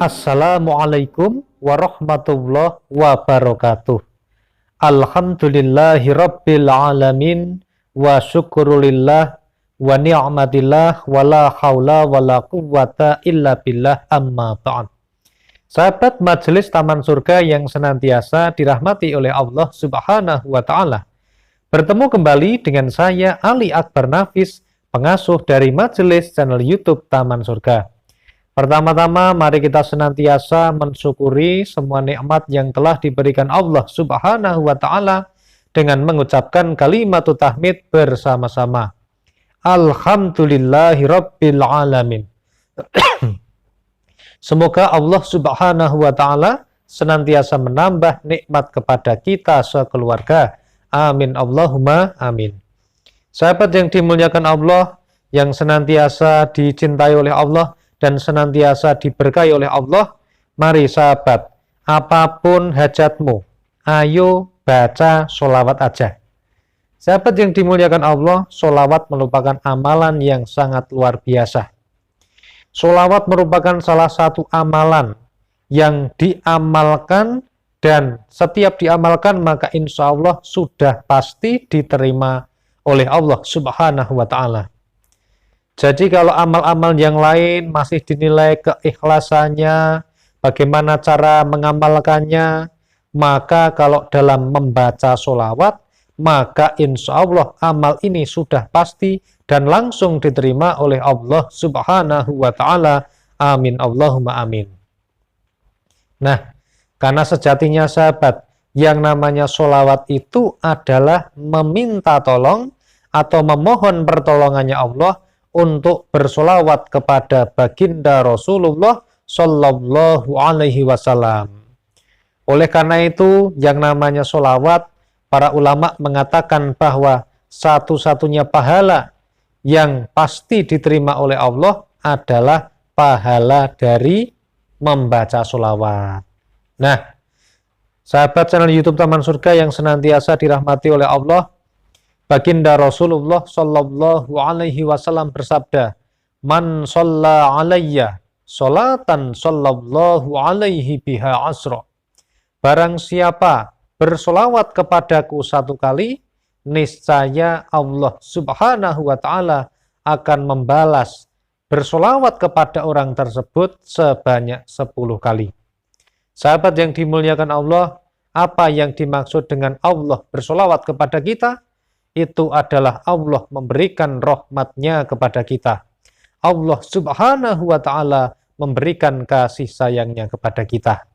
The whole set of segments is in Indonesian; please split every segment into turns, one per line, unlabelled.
Assalamualaikum warahmatullahi wabarakatuh. Alhamdulillahi rabbil alamin wa syukurulillah wa ni'matillah wa la hawla wa la quwwata illa billah amma ba'd. Sahabat Majelis Taman Surga yang senantiasa dirahmati oleh Allah Subhanahu wa taala. Bertemu kembali dengan saya Ali Akbar Nafis, pengasuh dari Majelis channel YouTube Taman Surga. Pertama-tama mari kita senantiasa mensyukuri semua nikmat yang telah diberikan Allah Subhanahu wa taala dengan mengucapkan kalimat tahmid bersama-sama. Alhamdulillahirabbil alamin. Semoga Allah Subhanahu wa taala senantiasa menambah nikmat kepada kita sekeluarga. Amin Allahumma amin. Sahabat yang dimuliakan Allah, yang senantiasa dicintai oleh Allah dan senantiasa diberkahi oleh Allah, mari sahabat, apapun hajatmu, ayo baca sholawat aja. Sahabat yang dimuliakan Allah, sholawat merupakan amalan yang sangat luar biasa. Sholawat merupakan salah satu amalan yang diamalkan dan setiap diamalkan maka insya Allah sudah pasti diterima oleh Allah Subhanahu wa ta'ala. Jadi kalau amal-amal yang lain masih dinilai keikhlasannya, bagaimana cara mengamalkannya, maka kalau dalam membaca sholawat, maka insya Allah amal ini sudah pasti dan langsung diterima oleh Allah Subhanahu wa ta'ala. Amin Allahumma amin. Nah, karena sejatinya sahabat, yang namanya sholawat itu adalah meminta tolong atau memohon pertolongannya Allah untuk bersolawat kepada baginda Rasulullah Sallallahu Alaihi Wasallam. Oleh karena itu, yang namanya solawat, para ulama mengatakan bahwa satu-satunya pahala yang pasti diterima oleh Allah adalah pahala dari membaca solawat. Nah, sahabat channel YouTube Taman Surga yang senantiasa dirahmati oleh Allah, baginda Rasulullah Sallallahu Alaihi Wasallam bersabda, "Man shalla alayya sholatan sallallahu alaihi biha asra." Barang siapa bersolawat kepadaku satu kali, niscaya Allah Subhanahu wa ta'ala akan membalas bersolawat kepada orang tersebut sebanyak 10 kali. Sahabat yang dimuliakan Allah, apa yang dimaksud dengan Allah bersolawat kepada kita? Itu adalah Allah memberikan rahmatnya kepada kita. Allah Subhanahu wa ta'ala memberikan kasih sayangnya kepada kita.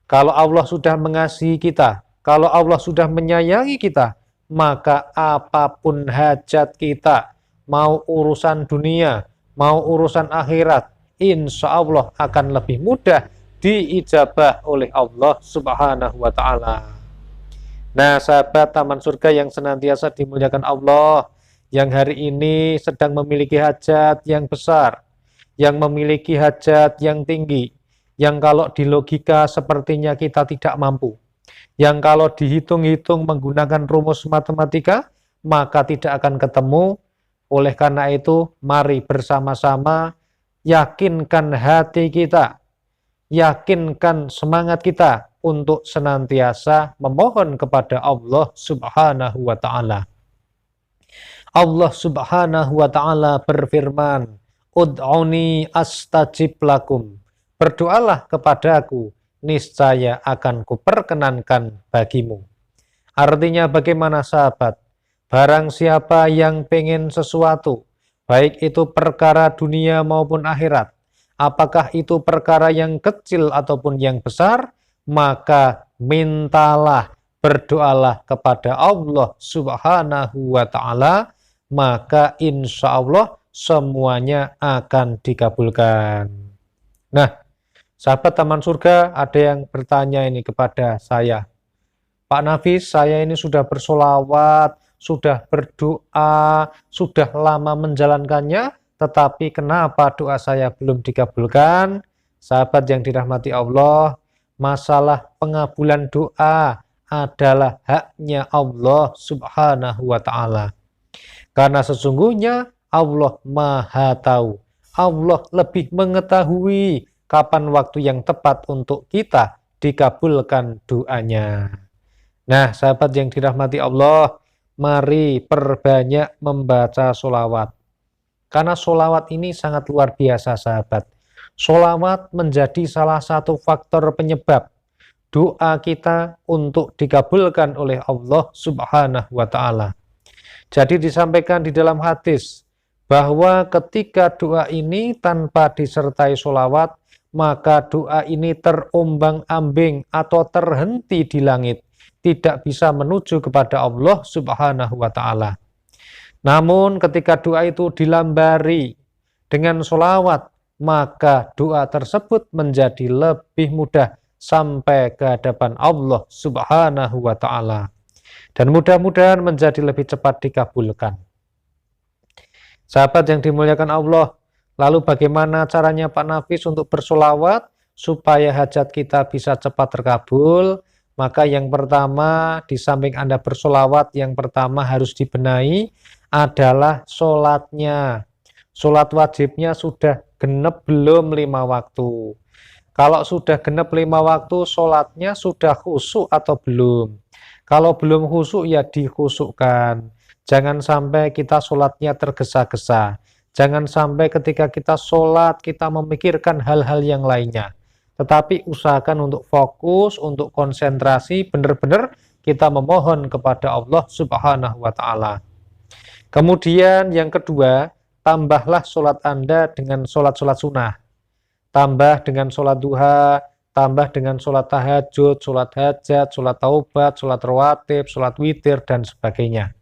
Kalau Allah sudah mengasihi kita, kalau Allah sudah menyayangi kita, maka apapun hajat kita, mau urusan dunia, mau urusan akhirat, insya Allah akan lebih mudah diijabah oleh Allah Subhanahu wa ta'ala. Nah, sahabat Taman Surga yang senantiasa dimuliakan Allah, yang hari ini sedang memiliki hajat yang besar, yang memiliki hajat yang tinggi, yang kalau di logika sepertinya kita tidak mampu, yang kalau dihitung-hitung menggunakan rumus matematika, maka tidak akan ketemu. Oleh karena itu, mari bersama-sama yakinkan hati kita, yakinkan semangat kita untuk senantiasa memohon kepada Allah Subhanahu wa ta'ala. Allah Subhanahu wa ta'ala berfirman, "Ud'uni astajib lakum." Berdoalah kepadaku, niscaya akan kuperkenankan bagimu. Artinya bagaimana sahabat? Barang siapa yang pengen sesuatu, baik itu perkara dunia maupun akhirat, apakah itu perkara yang kecil ataupun yang besar, maka mintalah, berdoalah kepada Allah Subhanahu wa ta'ala, maka insya Allah semuanya akan dikabulkan. Nah, sahabat Taman Surga, ada yang bertanya ini kepada saya, "Pak Nafis, saya ini sudah bersolawat, sudah berdoa, sudah lama menjalankannya, tetapi kenapa doa saya belum dikabulkan?" Sahabat yang dirahmati Allah, masalah pengabulan doa adalah haknya Allah Subhanahu wa ta'ala. Karena sesungguhnya Allah Maha Tahu. Allah lebih mengetahui kapan waktu yang tepat untuk kita dikabulkan doanya. Nah, sahabat yang dirahmati Allah, mari perbanyak membaca sholawat. Karena sholawat ini sangat luar biasa, sahabat. Sholawat menjadi salah satu faktor penyebab doa kita untuk dikabulkan oleh Allah Subhanahu wa Ta'ala. Jadi disampaikan di dalam hadis bahwa ketika doa ini tanpa disertai sholawat, maka doa ini terombang-ambing atau terhenti di langit, tidak bisa menuju kepada Allah Subhanahu wa Ta'ala. Namun ketika doa itu dilambari dengan sholawat, maka doa tersebut menjadi lebih mudah sampai ke hadapan Allah Subhanahu wa Ta'ala, dan mudah-mudahan menjadi lebih cepat dikabulkan. Sahabat yang dimuliakan Allah, lalu bagaimana caranya Pak Nafis untuk bersolawat supaya hajat kita bisa cepat terkabul? Maka yang pertama, di samping Anda bersolawat, yang pertama harus dibenahi adalah sholatnya. Sholat wajibnya sudah genep belum 5 waktu? Kalau sudah genep 5 waktu, sholatnya sudah khusyuk atau belum? Kalau belum khusyuk, ya dikhusyukkan. Jangan sampai kita sholatnya tergesa-gesa. Jangan sampai ketika kita sholat, kita memikirkan hal-hal yang lainnya. Tetapi usahakan untuk fokus, untuk konsentrasi, benar-benar kita memohon kepada Allah Subhanahu wa Ta'ala. Kemudian yang kedua, tambahlah sholat Anda dengan sholat-sholat sunnah. Tambah dengan sholat duha, tambah dengan sholat tahajud, sholat hajat, sholat taubat, sholat rawatib, sholat witir, dan sebagainya.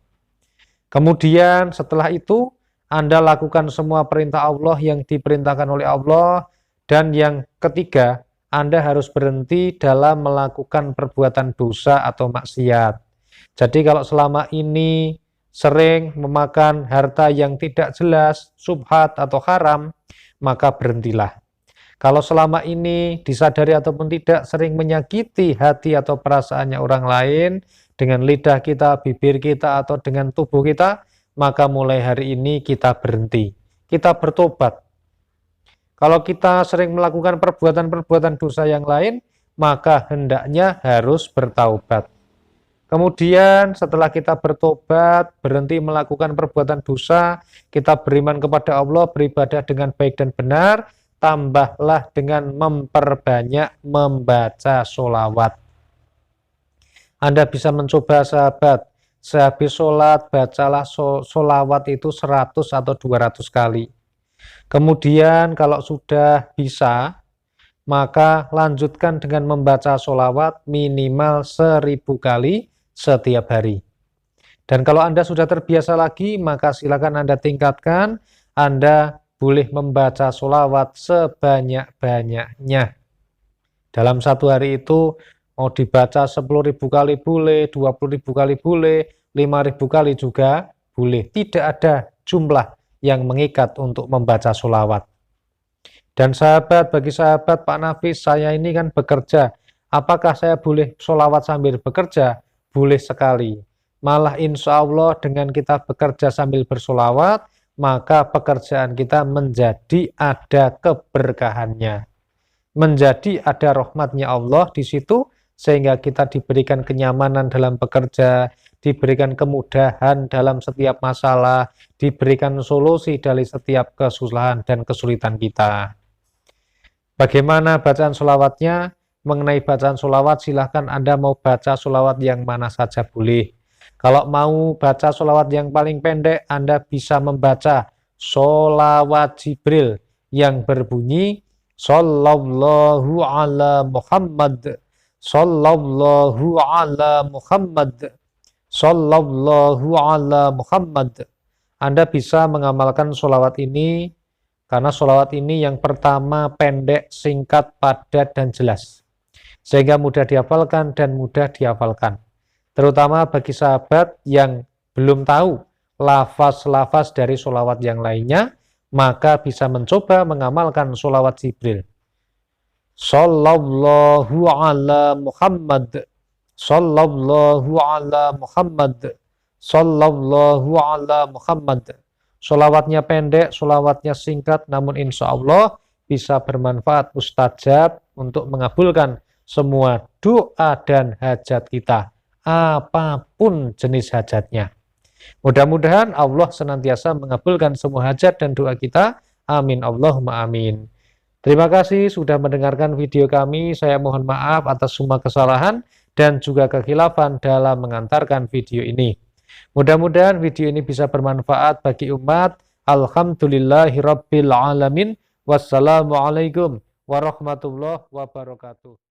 Kemudian setelah itu, Anda lakukan semua perintah Allah yang diperintahkan oleh Allah. Dan yang ketiga, Anda harus berhenti dalam melakukan perbuatan dosa atau maksiat. Jadi kalau selama ini sering memakan harta yang tidak jelas, syubhat atau haram, maka berhentilah. Kalau selama ini disadari ataupun tidak sering menyakiti hati atau perasaannya orang lain dengan lidah kita, bibir kita, atau dengan tubuh kita, maka mulai hari ini kita berhenti. Kita bertobat. Kalau kita sering melakukan perbuatan-perbuatan dosa yang lain, maka hendaknya harus bertaubat. Kemudian setelah kita bertobat, berhenti melakukan perbuatan dosa, kita beriman kepada Allah, beribadah dengan baik dan benar, tambahlah dengan memperbanyak membaca sholawat. Anda bisa mencoba, sahabat, sehabis sholat, bacalah sholawat itu 100 atau 200 kali. Kemudian kalau sudah bisa, maka lanjutkan dengan membaca sholawat minimal 1000 kali setiap hari. Dan kalau Anda sudah terbiasa lagi, maka silakan Anda tingkatkan. Anda boleh membaca sholawat sebanyak-banyaknya. Dalam satu hari itu mau dibaca 10.000 kali boleh, 20.000 kali boleh, 5.000 kali juga boleh. Tidak ada jumlah yang mengikat untuk membaca sholawat. Dan sahabat, bagi sahabat Pak Nafis, saya ini kan bekerja. Apakah saya boleh sholawat sambil bekerja? Boleh sekali. Malah insya Allah dengan kita bekerja sambil bersolawat, maka pekerjaan kita menjadi ada keberkahannya. Menjadi ada rahmatnya Allah di situ, sehingga kita diberikan kenyamanan dalam bekerja, diberikan kemudahan dalam setiap masalah, diberikan solusi dari setiap kesusahan dan kesulitan kita. Bagaimana bacaan sholawatnya? Mengenai bacaan sholawat, silahkan Anda mau baca sholawat yang mana saja boleh. Kalau mau baca sholawat yang paling pendek, Anda bisa membaca sholawat Jibril yang berbunyi Sallallahu ala Muhammad, Sallallahu ala Muhammad, Sallallahu ala Muhammad. Anda bisa mengamalkan sholawat ini karena sholawat ini yang pertama pendek, singkat, padat, dan jelas. Sehingga mudah dihafalkan dan mudah dihafalkan. Terutama bagi sahabat yang belum tahu lafaz-lafaz dari sholawat yang lainnya, maka bisa mencoba mengamalkan sholawat Jibril. Sallallahu ala Muhammad, Sallallahu ala Muhammad, Sallallahu ala Muhammad. Sholawatnya pendek, sholawatnya singkat, namun insya Allah bisa bermanfaat, mustajab untuk mengabulkan semua doa dan hajat kita, apapun jenis hajatnya. Mudah-mudahan Allah senantiasa mengabulkan semua hajat dan doa kita. Amin Allahumma amin. Terima kasih sudah mendengarkan video kami. Saya mohon maaf atas semua kesalahan dan juga kekhilafan dalam mengantarkan video ini. Mudah-mudahan video ini bisa bermanfaat bagi umat. Alhamdulillahirabbil alamin. Wassalamualaikum warahmatullahi wabarakatuh.